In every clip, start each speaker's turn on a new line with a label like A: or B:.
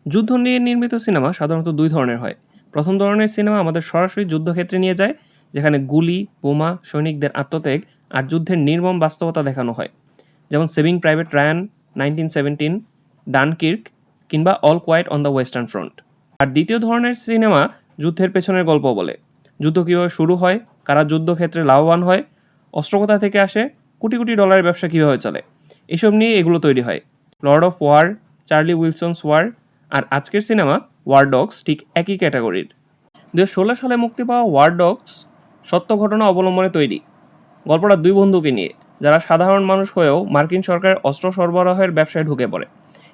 A: যুদ্ধ নিয়ে নির্মিত সিনেমা সাধারণত দুই ধরনের হয়। প্রথম ধরনের সিনেমা আমাদের সরাসরি যুদ্ধক্ষেত্রে নিয়ে যায়, যেখানে গুলি, বোমা, সৈনিকদের আত্মত্যাগ আর যুদ্ধের নির্মম বাস্তবতা দেখানো হয়। যেমন সেভিং প্রাইভেট রায়ান, 1917, ডানকির্ক কিংবা all quiet on the western front. আর দ্বিতীয় ধরনের সিনেমা যুদ্ধের পেছনের গল্প বলে। যুদ্ধ কীভাবে শুরু হয়, কারা যুদ্ধক্ষেত্রে লাভবান হয়, অস্ত্র কোথা থেকে আসে, কোটি কোটি ডলারের ব্যবসা কীভাবে চলে, এসব নিয়ে এগুলো তৈরি হয়। Lord of war, Charlie Wilson's war আর আজকের সিনেমা ওয়ার ডগস ঠিক একই ক্যাটাগরির। 2016 সালে মুক্তি পাওয়া ওয়ার ডগস সত্য ঘটনা অবলম্বনে তৈরি। গল্পটা দুই বন্ধুকে নিয়ে, যারা সাধারণ মানুষ হয়েও মার্কিন সরকারের অস্ত্র সরবরাহের ব্যবসায় ঢুকে পড়ে।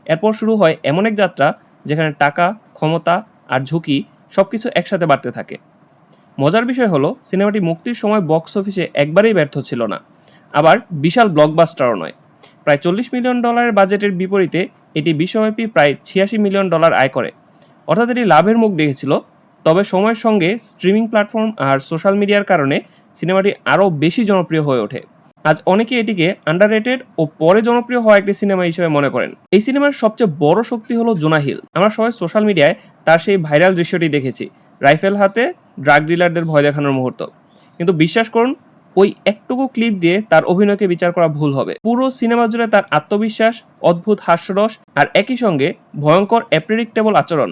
A: এরপর শুরু হয় এমন এক যাত্রা যেখানে টাকা, ক্ষমতা আর ঝুঁকি সবকিছু একসাথে বাড়তে থাকে। মজার বিষয় হলো, সিনেমাটি মুক্তির সময় বক্স অফিসে একবারেই ব্যর্থ ছিল না, আবার বিশাল ব্লকবাস্টারও নয়। প্রায় $40 মিলিয়ন বাজেটের বিপরীতে এটি বিশ্বব্যাপী প্রায় $86 মিলিয়ন আয় করে, অর্থাৎ এটি লাভের মুখ দেখেছিল। তবে সময়ের সঙ্গে স্ট্রিমিং প্ল্যাটফর্ম আর সোশ্যাল মিডিয়ার কারণে সিনেমাটি আরও বেশি জনপ্রিয় হয়ে ওঠে। আজ অনেকে এটিকে আন্ডাররেটেড ও পরে জনপ্রিয় হওয়া একটি সিনেমা হিসেবে মনে করেন। এই সিনেমার সবচেয়ে বড় শক্তি হলো জোনা হিল। আমরা সবাই সোশ্যাল মিডিয়ায় তার সেই ভাইরাল দৃশ্যটি দেখেছি, রাইফেল হাতে ড্রাগ ডিলারদের ভয় দেখানোর মুহূর্ত। কিন্তু বিশ্বাস করুন, ওই একটুকু ক্লিপ দিয়ে তার অভিনয়কে বিচার করা ভুল হবে। পুরো সিনেমা জুড়ে তার আত্মবিশ্বাস, অদ্ভুত হাস্যরস আর একই সঙ্গে ভয়ঙ্কর অ্যাপ্রেডিক্টেবল আচরণ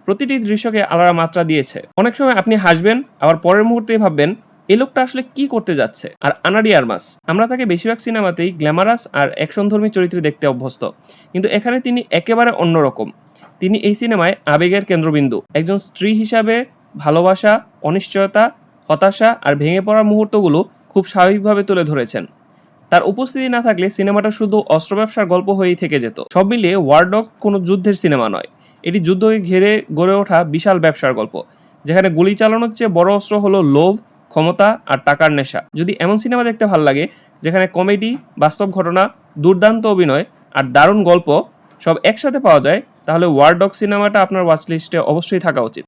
A: প্রতিটি দৃশ্যকে আলাদা মাত্রা দিয়েছে। অনেক সময় আপনি হাসবেন, আবার পরের মুহূর্তেই ভাববেন এই লোকটা আসলে কি করতে যাচ্ছে। আর আনা ডি আরমাস, আমরা তাকে বেশিরভাগ সিনেমাতেই গ্ল্যামারাস আর অ্যাকশনধর্মী চরিত্রে দেখতে অভ্যস্ত, কিন্তু এখানে তিনি একেবারে অন্যরকম। তিনি এই সিনেমায় আবেগের কেন্দ্রবিন্দু। একজন স্ত্রী হিসাবে ভালোবাসা, অনিশ্চয়তা, হতাশা আর ভেঙে পড়ার মুহূর্তগুলো খুব স্বাভাবিকভাবে তুলে ধরেছেন। তার উপস্থিতি না থাকলে সিনেমাটা শুধু অস্ত্র ব্যবসার গল্প হয়েই থেকে যেত। সব মিলিয়ে ওয়ার ডগ কোনো যুদ্ধের সিনেমা নয়, এটি যুদ্ধকে ঘিরে গড়ে ওঠা বিশাল ব্যবসার গল্প, যেখানে গুলি চালানোর চেয়ে বড় অস্ত্র হলো লোভ, ক্ষমতা আর টাকার নেশা। যদি এমন সিনেমা দেখতে ভালো লাগে যেখানে কমেডি, বাস্তব ঘটনা, দুর্দান্ত অভিনয় আর দারুণ গল্প সব একসাথে পাওয়া যায়, তাহলে ওয়ার ডগ সিনেমাটা আপনার ওয়াচ লিস্টে অবশ্যই থাকা উচিত।